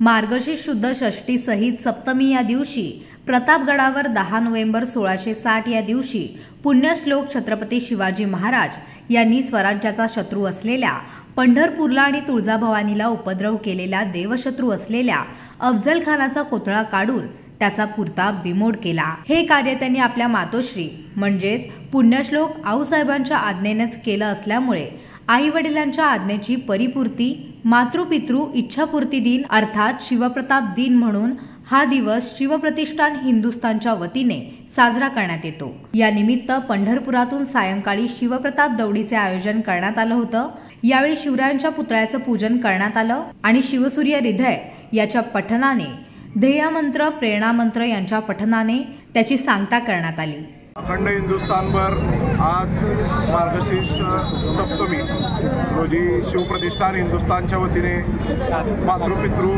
मार्गशीर्ष शुद्ध षष्ठी सहित सप्तमी या दिवशी प्रतापगडावर 10 नोव्हेंबर 1660 या दिवशी पुण्यश्लोक छत्रपती शिवाजी महाराज यांनी स्वराज्याचा शत्रू असलेल्या पंढरपूरला आणि तुळजाभवानीला उपद्रव केलेल्या देवशत्रू असलेल्या अफजल खानाचा कोथळा काढून त्याचा पुरता बिमोड केला। हे कार्य त्यांनी आपल्या मातोश्री म्हणजेच पुण्यश्लोक आऊसाहेबांच्या आज्ञेनेच केलं असल्यामुळे आई वडिलांच्या आज्ञेची परिपूर्ती मातृपितृ इच्छापूर्ती दिन अर्थात शिवप्रताप दिन म्हणून हा दिवस शिवप्रतिष्ठान हिंदुस्थानच्या वतीने साजरा करण्यात येतो। या निमित्त पंढरपुरातून सायंकाळी शिवप्रताप दौडीचे आयोजन करण्यात आलं होतं। यावेळी शिवरायांच्या पुतळ्याचं पूजन करण्यात आलं आणि शिवसूर्य हृदय याच्या पठणाने ध्येयमंत्र प्रेरणामंत्र यांच्या पठणाने त्याची सांगता करण्यात आली। अखंड हिंदुस्थानभर आज मार्गशीर्ष सप्तमी रोजी शिवप्रतिष्ठान हिंदुस्थानच्या वतीने मातृपितृ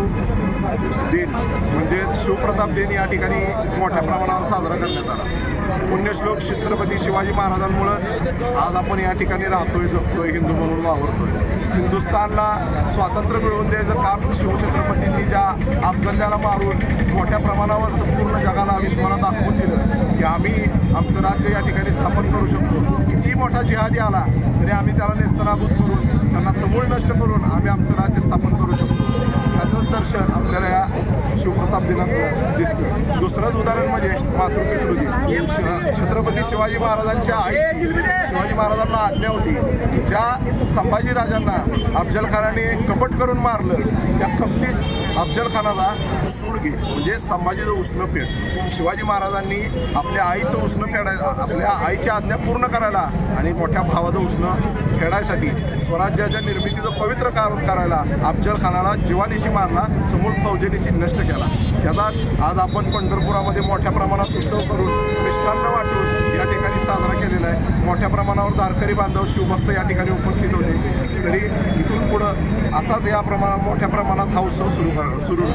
दिन म्हणजेच शिवप्रताप दिन या ठिकाणी मोठ्या प्रमाणावर साजरा करण्यात आला। पुण्यश्लोक छत्रपती शिवाजी महाराजांमुळेच आज आपण या ठिकाणी राहतोय, जगतोय, हिंदू म्हणून वावरतोय। हिंदुस्थानला स्वातंत्र्य मिळवून द्यायचं काम शिवछत्रपतींनी ज्या अफजल्याला मारून मोठ्या प्रमाणावर संपूर्ण जगाला विश्वाला दाखवून दिलं की आम्ही आमचं राज्य या ठिकाणी स्थापन करू शकतो। किती मोठा जिहादी आला तरी आम्ही त्याला नेस्तनाबूत करून त्यांना समूळ नष्ट करून आम्ही आमचं राज्य स्थापन करू शकतो। त्याचंच दर्शन आपल्याला या शिवप्रताप दिनात दिसतं। दुसरंच उदाहरण म्हणजे मातृपितृ दिन। छत्रपती शिवाजी महाराजांच्या आईची शिवाजी महाराजांना आज्ञा होती की ज्या संभाजी राजांना अफजल खानाने कपट करून मारलं त्या कपटीस अफजल खानाला सूड घे म्हणजे संभाजीचं उसणं फेड। शिवाजी महाराजांनी आपल्या आईचं उसणं फेडायला आपल्या आईची आज्ञा पूर्ण करायला आणि मोठ्या भावाचं उसणं फेडायसाठी स्वराज्याच्या निर्मितीचं पवित्र काम करायला अफजल खानाला जीवानिशी मारला, समूळ फौजेनिशी नष्ट केला। त्याचाच आज आपण पंढरपुरामध्ये मोठ्या प्रमाणात उत्सव करून मिष्टान्न वाटून या ठिकाणी साजरा केलेला आहे। मोठ्या प्रमाणावर वारकरी बांधव शिवभक्त या ठिकाणी उपस्थित होते। तरी इथून पुढं असाच या मोठ्या प्रमाणात हा उत्सव सुरू